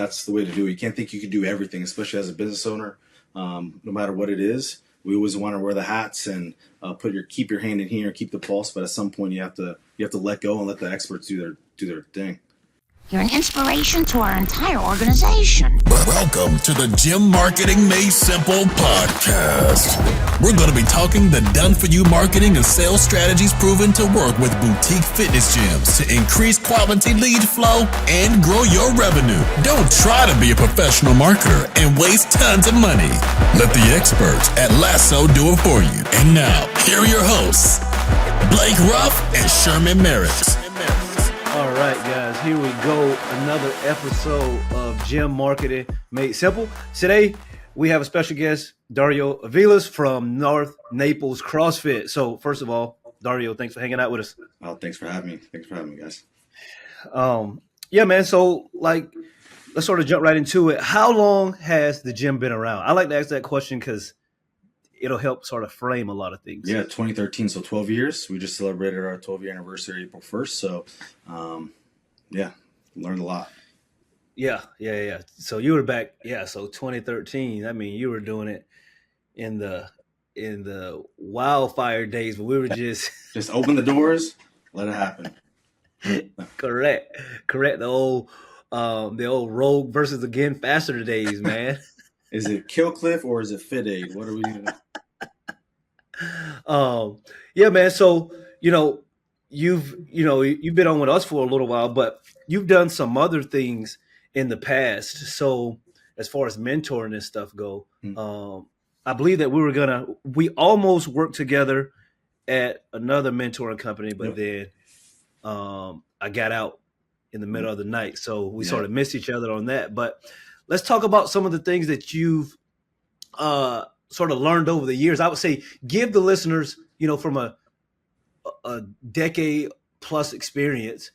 that's the way to do it. You can't think you can do everything, especially as a business owner. No matter what it is, we always want to wear the hats and keep your hand in here, keep the pulse. But at some point, you have to let go and let the experts do their thing. You're an inspiration to our entire organization. Welcome to the Gym Marketing Made Simple podcast. We're going to be talking the done-for-you marketing and sales strategies proven to work with boutique fitness gyms to increase quality lead flow and grow your revenue. Don't try to be a professional marketer and waste tons of money. Let the experts at Lasso do it for you. And now, here are your hosts, Blake Ruff and Sherman Merricks. All right, guys, here we go. Another episode of Gym Marketing Made Simple. Today, we have a special guest, Dario Aviles from North Naples CrossFit. So, first of all, Dario, thanks for hanging out with us. Oh, thanks for having me. Thanks for having me, guys. Yeah, man. So, let's sort of jump right into it. How long has the gym been around? I like to ask that question because it'll help sort of frame a lot of things. Yeah, 2013, so 12 years. We just celebrated our 12-year anniversary April 1st. So, learned a lot. Yeah. So you were back, so 2013. I mean, you were doing it in the wildfire days, but we were just open the doors, let it happen. Correct. The old Rogue versus Again Faster days, man. Is it Kill Cliff or is it Fit Aid? What are we doing? Yeah, man. So, you've been on with us for a little while, but you've done some other things in the past. So as far as mentoring and stuff go, I believe that we almost worked together at another mentoring company, but then I got out in the middle of the night. So we sort of missed each other on that. But let's talk about some of the things that you've sort of learned over the years. I would say give the listeners, from a decade plus experience,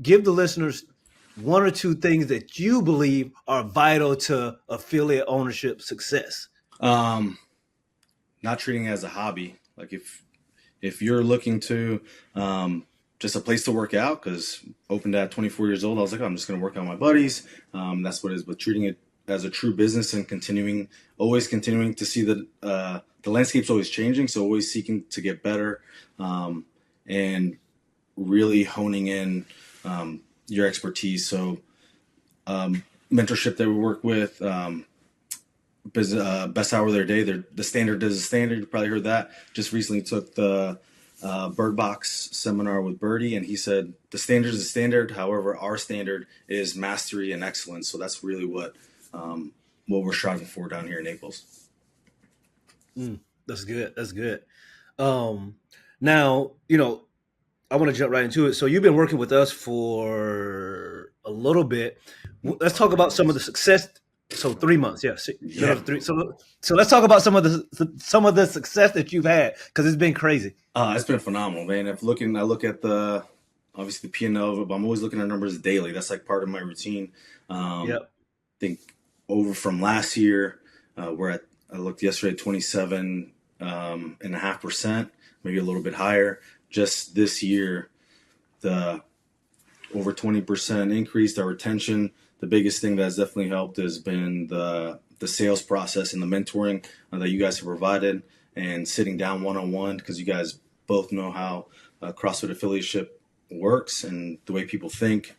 give the listeners one or two things that you believe are vital to affiliate ownership success. Not treating it as a hobby. Like if you're looking to just a place to work out, because opened at 24 years old, I was like, I'm just going to work out with my buddies. That's what it is. But treating it as a true business and always continuing to see that the landscape's always changing. So always seeking to get better and really honing in your expertise. So mentorship that we work with, best hour of their day. The standard is a standard. You probably heard that. Just recently took the Bird Box seminar with Birdie, and he said the standard is a standard. However, our standard is mastery and excellence. So that's really what we're striving for down here in Naples. That's good. Now, I want to jump right into it. So you've been working with us for a little bit. Let's talk about some of the success. So 3 months, So let's talk about some of the success that you've had, because it's been crazy. It's been phenomenal, man. I look at obviously the P&L, but I'm always looking at numbers daily. That's like part of my routine. I think over from last year, I looked yesterday at 27.5%, maybe a little bit higher. Just this year, the over 20% increased our retention. The biggest thing that's definitely helped has been the sales process and the mentoring that you guys have provided, and sitting down one-on-one, because you guys both know how CrossFit affiliateship works and the way people think.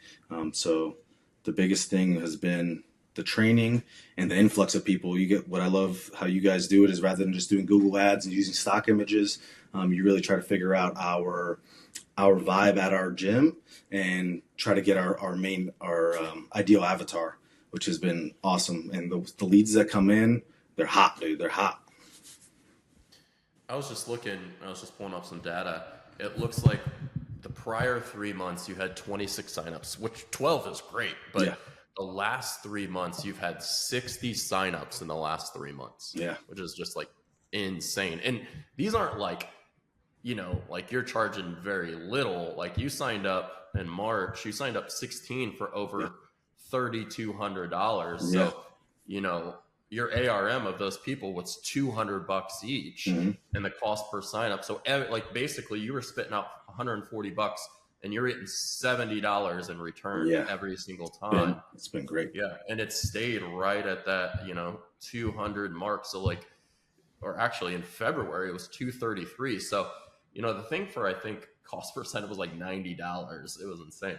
So the biggest thing has been the training and the influx of people. What I love how you guys do it is, rather than just doing Google ads and using stock images, you really try to figure out our vibe at our gym and try to get our ideal avatar, which has been awesome. And the leads that come in, they're hot, dude. They're hot. I was just pulling up some data. It looks like the prior 3 months you had 26 signups, which 12 is great, but the last 3 months you've had 60 signups in the last 3 months. Yeah. Which is just like insane. And these aren't like, like you're charging very little. Like you signed up in March, you signed up 16 for over $3,200. So, your ARM of those people was $200 each, and the cost per sign up. So basically you were spitting out $140 and you're getting $70 in return every single time. It's been great. Yeah, and it stayed right at that 200 mark. So like, or actually in February it was 233. So the thing for, I think, cost per sign up was like $90. It was insane.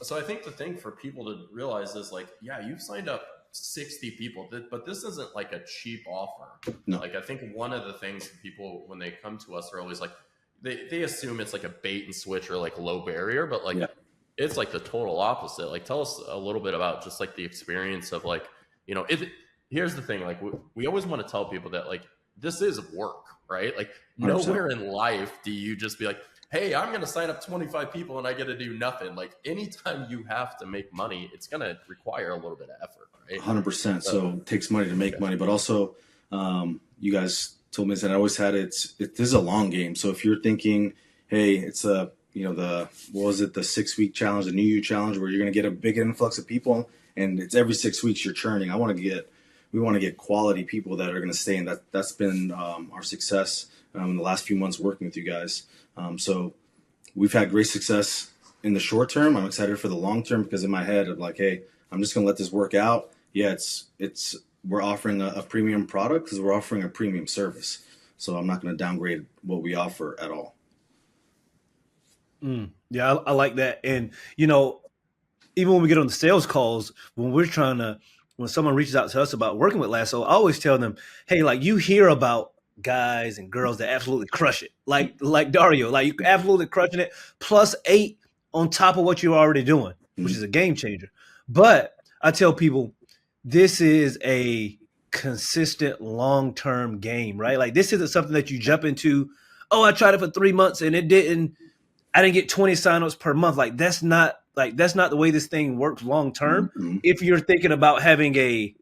So I think the thing for people to realize is like, yeah, you've signed up 60 people, but this isn't like a cheap offer. No. Like, I think one of the things people, when they come to us, are always like, they assume it's like a bait and switch or like low barrier, but like it's like the total opposite. Like, tell us a little bit about just like the experience of like, here's the thing. Like, we always want to tell people that like, this is work, right? Like 100%. Nowhere in life do you just be like, hey, I'm going to sign up 25 people and I get to do nothing. Like, anytime you have to make money, it's going to require a little bit of effort, right? 100%. So it takes money to make money, but also you guys told me that I always had this is a long game. So if you're thinking, hey, it's the 6-week challenge, the New You challenge, where you're going to get a big influx of people and it's every 6 weeks you're churning. We want to get quality people that are going to stay. And that's been our success in the last few months working with you guys. So we've had great success in the short term. I'm excited for the long term because in my head I'm like, hey, I'm just going to let this work out. Yeah, we're offering a premium product because we're offering a premium service. So I'm not going to downgrade what we offer at all. Yeah, I like that. And, even when we get on the sales calls, when someone reaches out to us about working with Lasso, I always tell them, hey, like, you hear about guys and girls that absolutely crush it. Like Dario, like, you're absolutely crushing it, +8 on top of what you're already doing, which is a game changer. But I tell people, this is a consistent long-term game, right? Like, this isn't something that you jump into. Oh, I tried it for 3 months and I didn't get 20 signups per month. Like, that's not the way this thing works long-term. If you're thinking about having a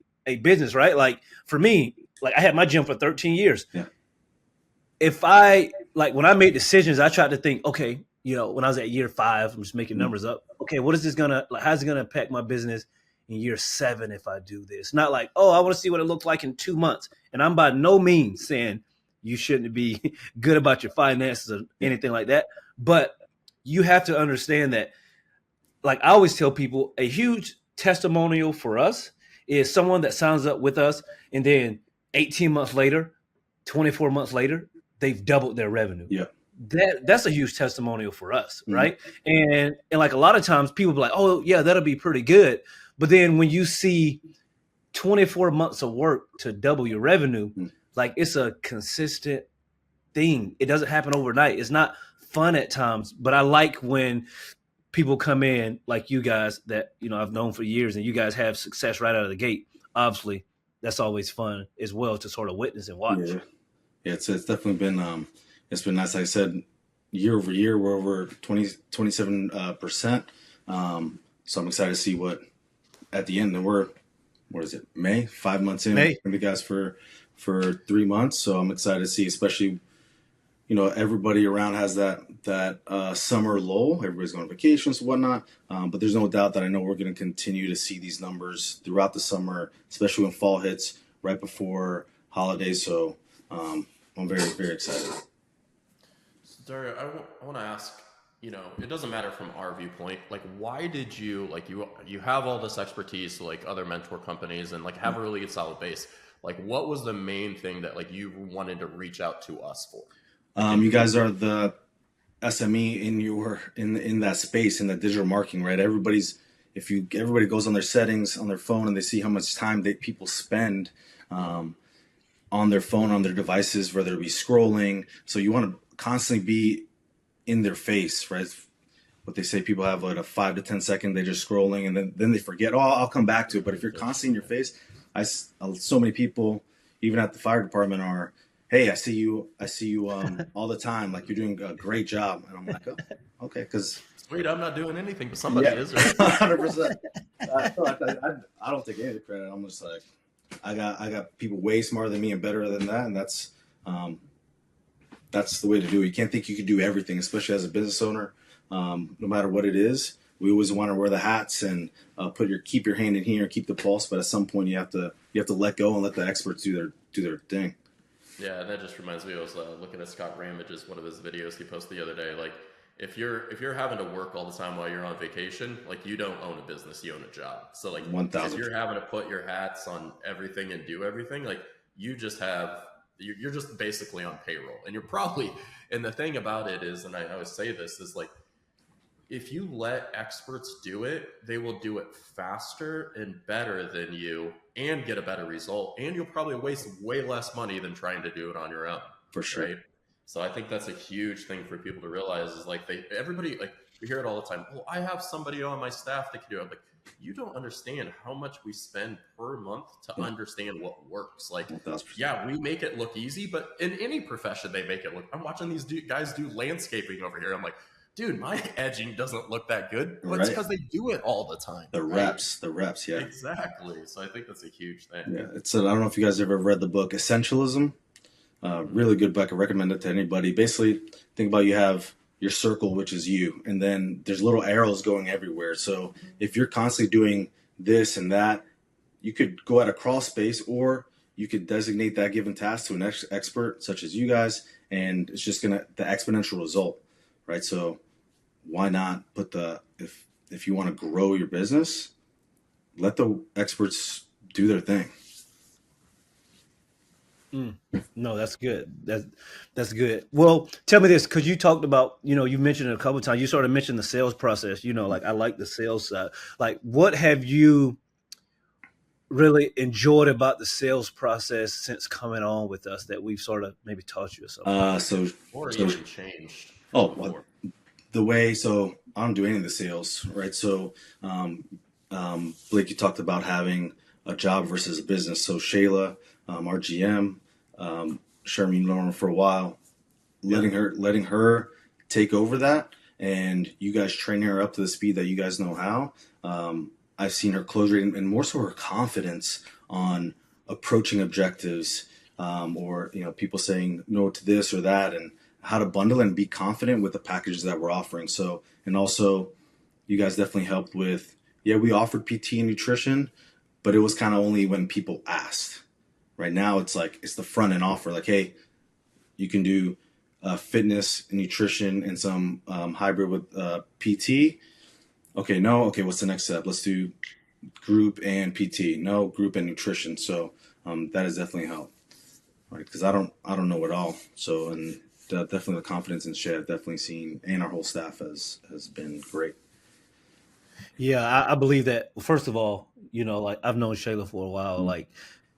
business, right? Like, for me, like, I had my gym for 13 years. Yeah. When I made decisions, I tried to think, okay, when I was at year 5, I'm just making numbers up. Okay, how's it going to impact my business in year 7 if I do this? Not like, oh, I want to see what it looks like in 2 months. And I'm by no means saying you shouldn't be good about your finances or anything like that. But you have to understand that, like I always tell people, a huge testimonial for us is someone that signs up with us and then 18 months later, 24 months later, they've doubled their revenue. Yeah. That's a huge testimonial for us, right? And like, a lot of times people be like, oh yeah, that'll be pretty good. But then when you see 24 months of work to double your revenue, like, it's a consistent thing. It doesn't happen overnight. It's not fun at times, but I like when people come in like you guys that, I've known for years, and you guys have success right out of the gate. Obviously, that's always fun as well to sort of witness and watch. Yeah, it's definitely been it's been nice. Like I said, year over year, we're over 27%. So I'm excited to see what at the end. And what is it, May? 5 months in. May. With you guys for 3 months. So I'm excited to see, especially, everybody around has that summer lull. Everybody's going on vacations and whatnot. But there's no doubt that I know we're going to continue to see these numbers throughout the summer, especially when fall hits right before holidays. So I'm very, very excited. So Dario, I want to ask, it doesn't matter from our viewpoint, like, why did you, like, you have all this expertise, like other mentor companies, and like have a really good solid base. Like, what was the main thing that like you wanted to reach out to us for? You guys are the SME in that space, in that digital marketing, right? Everybody goes on their settings on their phone and they see how much time people spend on their phone, on their devices, whether it be scrolling. So you want to constantly be in their face, right? What they say, people have like a 5 to 10 second, they're just scrolling and then they forget, oh, I'll come back to it. But if you're constantly in your face, so many people, even at the fire department, are, hey, I see you all the time. Like, you're doing a great job. And I'm like, oh, okay. Cause wait, I'm not doing anything, but somebody is, right? 100%. I don't take any of the credit. I'm just like, I got people way smarter than me and better than that. And that's the way to do it. You can't think you can do everything, especially as a business owner. No matter what it is, we always want to wear the hats and keep your hand in here, keep the pulse. But at some point, you have to let go and let the experts do their thing. Yeah, that just reminds me. I was looking at Scott Ramage's one of his videos he posted the other day. Like, if you're having to work all the time while you're on vacation, like you don't own a business, you own a job. So like 1,000. if you're having to put your hats on everything and do everything, like you're just basically on payroll. And you're probably, and the thing about it is, and I always say this, is like, if you let experts do it, they will do it faster and better than you and get a better result. And you'll probably waste way less money than trying to do it on your own. For sure. Right? So I think that's a huge thing for people to realize is like everybody, like we hear it all the time. Well, I have somebody on my staff that can do it. I'm like, you don't understand how much we spend per month to understand what works. Like, 1,000%. yeah, we make it look easy, but in any profession, they make it look, I'm watching these guys do landscaping over here. I'm like, dude, my edging doesn't look that good, but it's because they do it all the time. The reps, yeah. Exactly. So I think that's a huge thing. Yeah, I don't know if you guys ever read the book Essentialism. Really good book. I recommend it to anybody. Basically, think about you have your circle, which is you, and then there's little arrows going everywhere. So if you're constantly doing this and that, you could go at a crawl space, or you could designate that given task to an expert such as you guys, and it's just the exponential result, right? So why not put if you want to grow your business, let the experts do their thing. No, that's good. That's good. Well, tell me this, because you talked about, you mentioned it a couple of times. You sort of mentioned the sales process. Like I like the sales side. Like, what have you really enjoyed about the sales process since coming on with us that we've sort of maybe taught you or something? Or even changed. The way, so I don't do any of the sales, right? So, Blake, you talked about having a job versus a business. So Shayla, our GM, Sherman, you've known her for a while, letting her take over that, and you guys train her up to the speed that you guys know how. I've seen her close rate and more so her confidence on approaching objectives, or people saying no to this or that, and how to bundle and be confident with the packages that we're offering. So, and also you guys definitely helped with, we offered PT and nutrition, but it was kind of only when people asked. Right now it's like, it's the front end offer. Like, hey, you can do fitness and nutrition and some hybrid with PT. Okay, no. Okay, what's the next step? Let's do group and PT. No, group and nutrition. So that has definitely helped, right? Because I don't know it all. So, and definitely the confidence in Shay I've definitely seen, and our whole staff has been great. Yeah, I believe that. First of all, like I've known Shayla for a while. Like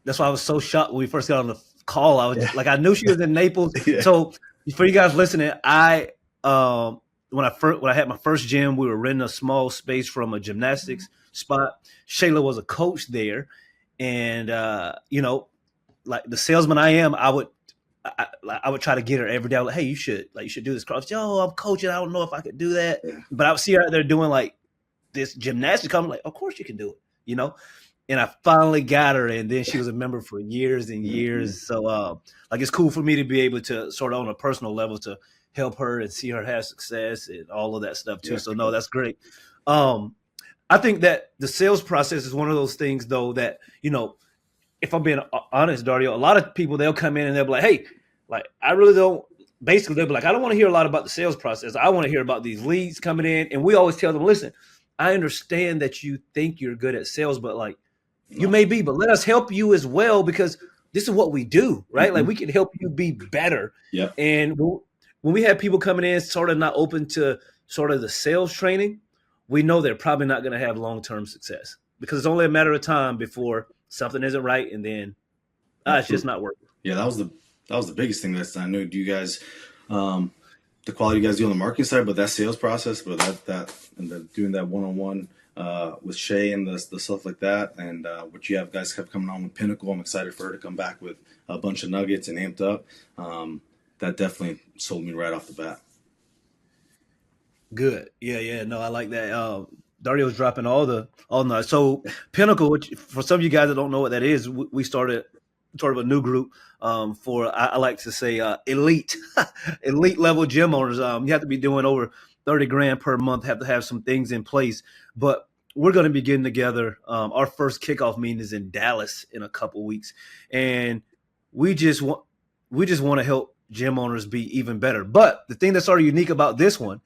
that's why I was so shocked when we first got on the call. I was just, like, I knew she was in Naples. Yeah. So for you guys listening, when I had my first gym, we were renting a small space from a gymnastics spot. Shayla was a coach there, and like the salesman I am, I would try to get her every day. I was like, hey, you should do this CrossFit. I'm coaching. I don't know if I could do that, but I would see her out there doing like this gymnastics. I'm like, of course you can do it, And I finally got her, and then she was a member for years and years. So, like, it's cool for me to be able to sort of on a personal level to help her and see her have success and all of that stuff too. Yeah. So, no, that's great. I think that the sales process is one of those things, though, that, if I'm being honest, Dario, a lot of people, they'll come in and they'll be like, hey, like, I really don't. Basically, they'll be like, I don't want to hear a lot about the sales process. I want to hear about these leads coming in. And we always tell them, listen, I understand that you think you're good at sales, but like, you may be, but let us help you as well, because this is what we do, right? Mm-hmm. Like, we can help you be better. Yeah. And when we have people coming in sort of not open to sort of the sales training, we know they're probably not going to have long-term success, because it's only a matter of time before something isn't right, and then it's just not working. Yeah, that was the biggest thing that I knew. Do you guys, the quality you guys do on the marketing side, but that sales process, but that and doing that one-on-one with Shay and the stuff like that, and what you have guys kept coming on with Pinnacle. I'm excited for her to come back with a bunch of nuggets and amped up. That definitely sold me right off the bat. Good. Yeah. No, I like that. Dario's dropping all the so Pinnacle, which for some of you guys that don't know what that is, we started sort of a new group for, I like to say, elite level gym owners. You have to be doing over $30,000 per month, have to have some things in place. But we're going to be getting together. Our first kickoff meeting is in Dallas in a couple weeks, and we just want to help gym owners be even better. But the thing that's sort of unique about this one,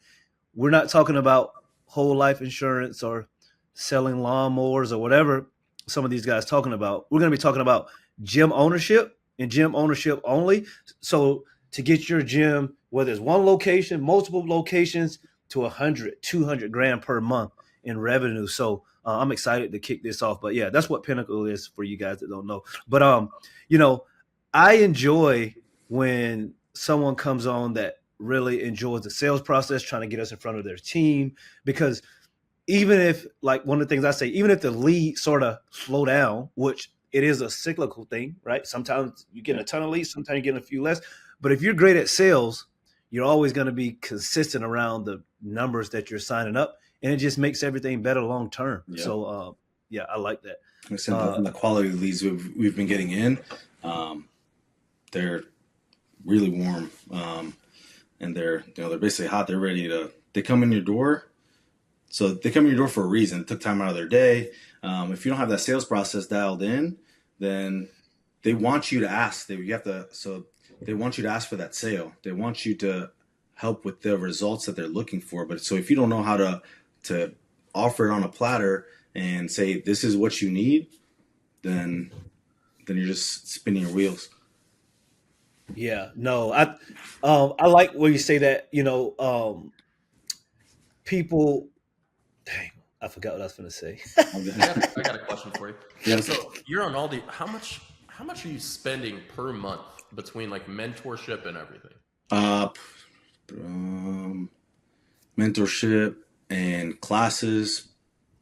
we're not talking about whole life insurance or selling lawnmowers or whatever some of these guys talking about. We're going to be talking about gym ownership and gym ownership only. So to get your gym, whether it's one location, multiple locations, to 100, 200 grand per month in revenue. So I'm excited to kick this off. But yeah, that's what Pinnacle is for you guys that don't know. But I enjoy when someone comes on that really enjoys the sales process, trying to get us in front of their team, because even if, like, one of the things I say, even if the lead sort of slow down, which it is a cyclical thing, right? Sometimes you get a ton of leads, sometimes you get a few less. But if you're great at sales, you're always going to be consistent around the numbers that you're signing up, and it just makes everything better long term. Yeah. So, I like that. The quality of the leads we've been getting in, they're really warm, and they're basically hot. They're ready to. They come in your door. So they come in your door for a reason. It took time out of their day. If you don't have that sales process dialed in, then they want you to ask. They want you to ask for that sale. They want you to help with the results that they're looking for. But so if you don't know how to offer it on a platter and say, this is what you need, then you're just spinning your wheels. Yeah, no, I like where you say that, people, dang, I forgot what I was going to say. I got a question for you. Yeah. So you're on Aldi. How much are you spending per month between like mentorship and everything? Mentorship and classes,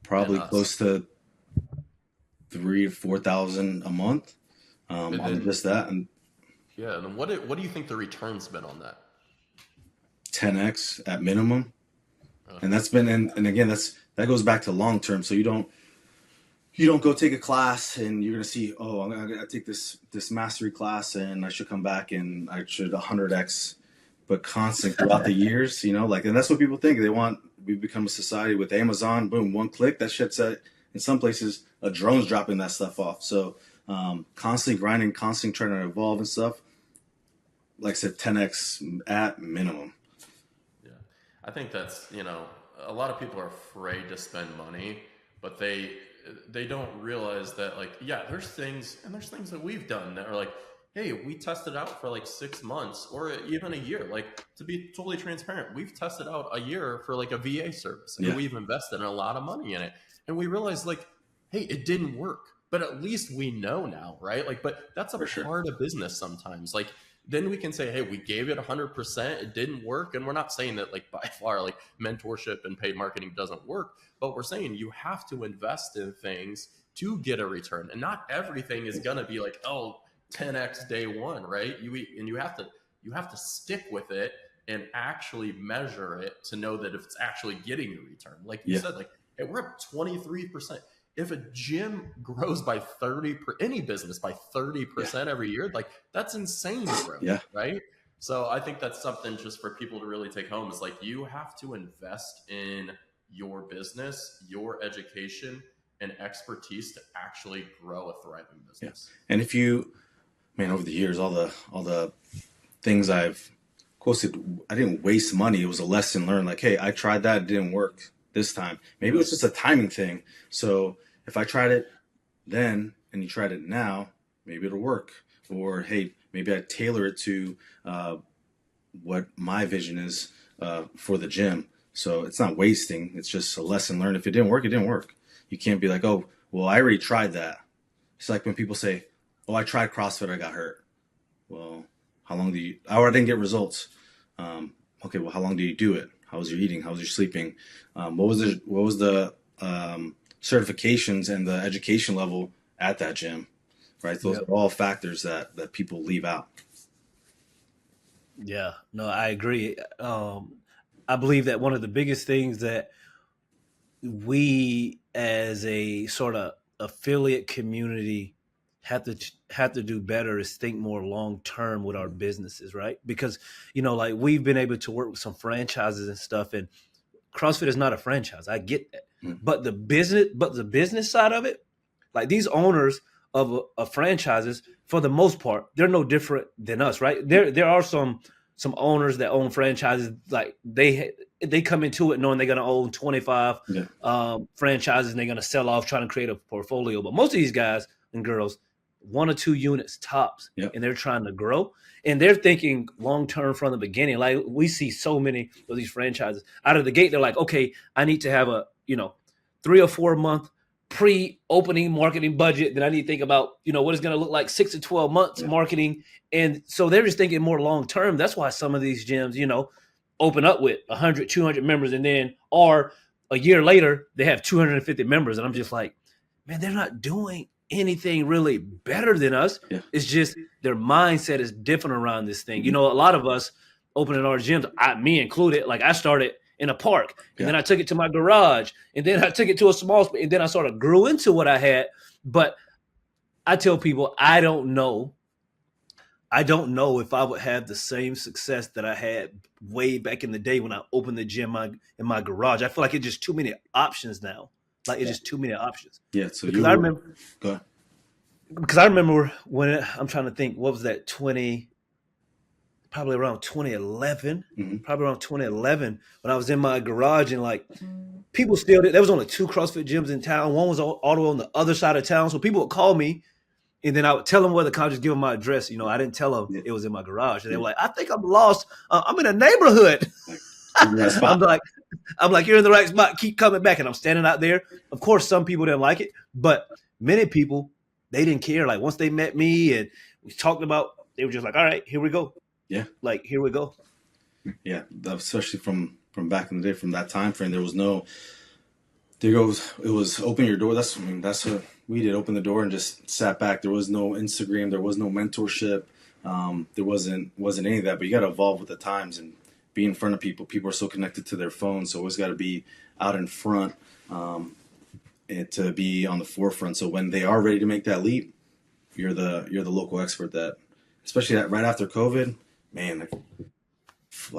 probably close to $3,000 to $4,000 a month. On just that. And yeah. And then what do you think the return's been on that? 10x at minimum. And that's been, and again, that goes back to long term. So you don't go take a class and you're going to see, I'm going to take this mastery class and I should come back and I should 100x, but constant throughout the years, and that's what people think. We've become a society with Amazon, boom, one click, that shit's in some places, a drone's dropping that stuff off. So constantly grinding, constantly trying to evolve and stuff. Like I said, 10x at minimum. I think that's, a lot of people are afraid to spend money, but they don't realize that, like, yeah, there's things that we've done that are like, hey, we tested out for like 6 months or even a year. Like, to be totally transparent, we've tested out a year for like a VA service and we've invested in a lot of money in it. And we realized, like, hey, it didn't work, but at least we know now, right? Like, but that's a part of business sometimes. Like, then we can say, hey, we gave it 100%. It didn't work. And we're not saying that, like, by far, like, mentorship and paid marketing doesn't work, but we're saying you have to invest in things to get a return. And not everything is going to be like, 10x day one, right? You have to stick with it and actually measure it to know that if it's actually getting a return. Like you said, like, hey, we're up 23%. If a gym grows by any business by 30% every year, like, that's insane growth, right? So I think that's something just for people to really take home, is like, you have to invest in your business, your education, and expertise to actually grow a thriving business. Yeah. And if you, over the years, all the things I've quoted, I didn't waste money. It was a lesson learned. Like, hey, I tried that, it didn't work this time. Maybe it was just a timing thing. So if I tried it then and you tried it now, maybe it'll work. Or, hey, maybe I tailor it to what my vision is for the gym. So it's not wasting. It's just a lesson learned. If it didn't work, it didn't work. You can't be like, oh, well, I already tried that. It's like when people say, oh, I tried CrossFit, I got hurt. Well, I didn't get results. Okay, well, how long do you do it? How was your eating? How was your sleeping? What was the certifications and the education level at that gym, right? Those are all factors that people leave out. Yeah, no, I agree. I believe that one of the biggest things that we as a sort of affiliate community have to do better is think more long-term with our businesses, right? Because, like, we've been able to work with some franchises and stuff, and CrossFit is not a franchise. I get that. But the business side of it, like, these owners of franchises, for the most part, they're no different than us, right? There are some some owners that own franchises, like they come into it knowing they're going to own 25 franchises and they're going to sell off, trying to create a portfolio. But most of these guys and girls, 1 or 2 units tops, and they're trying to grow. And they're thinking long-term from the beginning. Like we see so many of these franchises out of the gate. They're like, okay, I need to have a, 3 or 4 month pre-opening marketing budget. Then I need to think about, what it's going to look like 6 to 12 months marketing. And so they're just thinking more long-term. That's why some of these gyms, open up with 100, 200 members. And then, or a year later, they have 250 members. And I'm just like, man, they're not doing anything really better than us. It's just their mindset is different around this thing. A lot of us opening our gyms, me included, like I started in a park and then I took it to my garage and then I took it to a small space and then I sort of grew into what I had. But I tell people, I don't know if I would have the same success that I had way back in the day when I opened the gym in my garage. I feel like it's just too many options now. Like it's just too many options. Yeah. So because I remember. Go ahead. Because I remember when I'm trying to think, what was that? Probably around 2011. Probably around 2011 when I was in my garage and like people still did. There was only 2 CrossFit gyms in town. One was all the way on the other side of town. So people would call me, and then I would tell them where the college, give them my address. I didn't tell them it was in my garage. And they were like, "I think I'm lost. I'm in a neighborhood." I'm like, you're in the right spot. Keep coming back. And I'm standing out there. Of course, some people didn't like it, but many people, they didn't care. Like once they met me and we talked about, they were just like, all right, here we go. Yeah. Like, here we go. Yeah. Especially from back in the day, from that time frame, it was open your door. That's what we did. Open the door and just sat back. There was no Instagram. There was no mentorship. There wasn't any of that, but you got to evolve with the times and be in front of people. People are so connected to their phones, so always got to be out in front and to be on the forefront. So when they are ready to make that leap, you're the local expert. That, especially right after COVID, man, like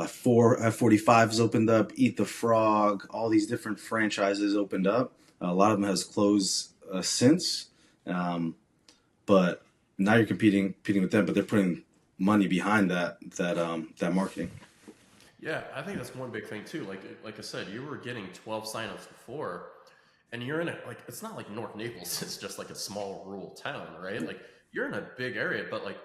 45's opened up, Eat the Frog, all these different franchises opened up. A lot of them has closed since, but now you're competing with them, but they're putting money behind that marketing. Yeah, I think that's one big thing too. Like I said, you were getting 12 signups before, and you're in it's not like North Naples. It's just like a small rural town, right? Like you're in a big area, but like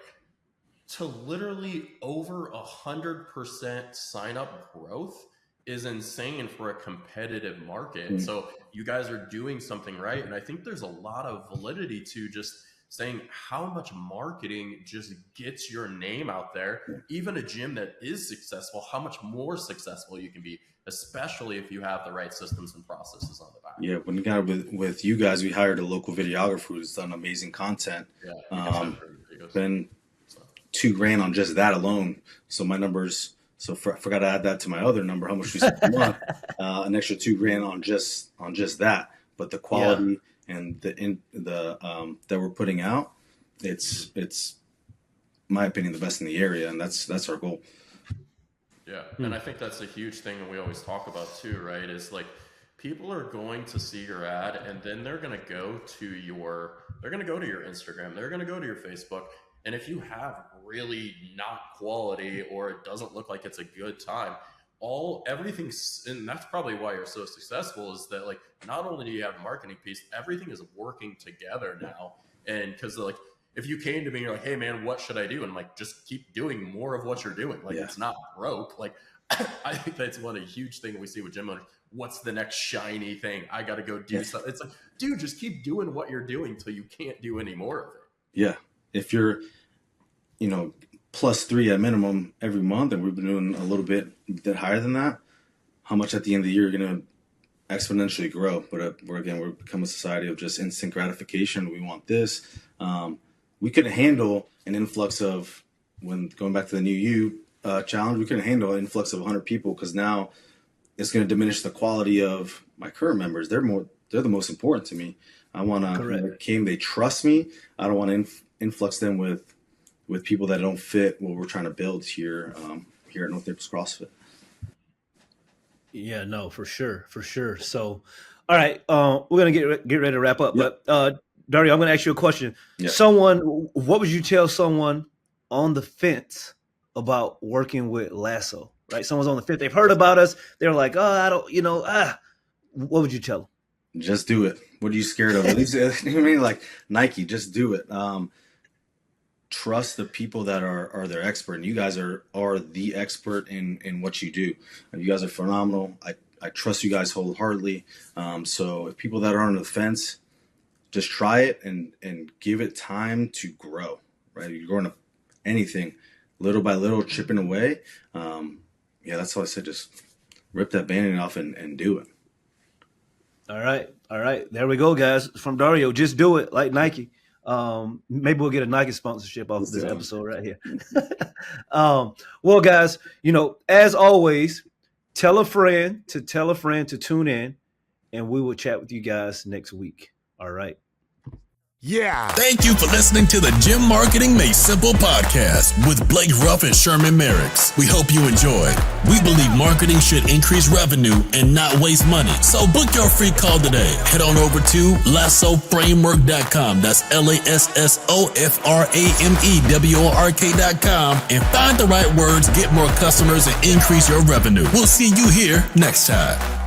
to literally over 100% sign up growth is insane for a competitive market. So you guys are doing something right, and I think there's a lot of validity to just saying how much marketing just gets your name out there. Even a gym that is successful, how much more successful you can be, especially if you have the right systems and processes on the back. Yeah, when we got with you guys, we hired a local videographer who's done amazing content. Been $2,000 on just that alone. So my numbers, forgot to add that to my other number, how much we spent a month, an extra $2,000 on just that. But the quality and the that we're putting out, it's in my opinion the best in the area, and that's our goal. Yeah, and I think that's a huge thing that we always talk about too, right? Is like people are going to see your ad, and then they're going to go to your Instagram, they're going to go to your Facebook, and if you have really not quality or it doesn't look like it's a good time, everything's, and that's probably why you're so successful, is that like not only do you have a marketing piece, everything is working together now. And because like if you came to me and you're like, hey man, what should I do? And I'm like, just keep doing more of what you're doing. Like it's not broke. Like I think that's one of the huge thing we see with gym owners. What's the next shiny thing? I got to go do something. It's like, dude, just keep doing what you're doing till you can't do any more of it. Yeah. If you're, +3 at minimum every month, and we've been doing a little bit higher than that, how much at the end of the year you're going to exponentially grow? But we're become a society of just instant gratification. We want this. We couldn't handle an influx of, when going back to the New You challenge, we couldn't handle an influx of 100 people, because now it's going to diminish the quality of my current members. They're the most important to me. I want to, they trust me. I don't want to influx them with people that don't fit what we're trying to build here at North Naples CrossFit. Yeah, no, for sure. So, all right, we're gonna get ready to wrap up. Yep. But Dario, I'm gonna ask you a question. Yep. What would you tell someone on the fence about working with Lasso, right? Someone's on the fifth. They've heard about us. They're like, oh, I don't, what would you tell them? Just do it. What are you scared of? At least, I mean, like Nike, just do it. Trust the people that are their expert, and you guys are the expert in what you do. You guys are phenomenal. I trust you guys wholeheartedly. So if people that are on the fence, just try it and give it time to grow, right? You're going to anything little by little, chipping away. That's why I said just rip that Band-Aid off and do it. All right. There we go, guys. From Dario, just do it like Nike. Maybe we'll get a Nike sponsorship off of this episode right here. Well, guys, as always, tell a friend to tune in, and we will chat with you guys next week. All right. Yeah. Thank you for listening to the Gym Marketing Made Simple podcast with Blake Ruff and Sherman Merricks. We hope you enjoyed. We believe marketing should increase revenue and not waste money. So book your free call today. Head on over to lassoframework.com. That's lassoframework.com and find the right words, get more customers, and increase your revenue. We'll see you here next time.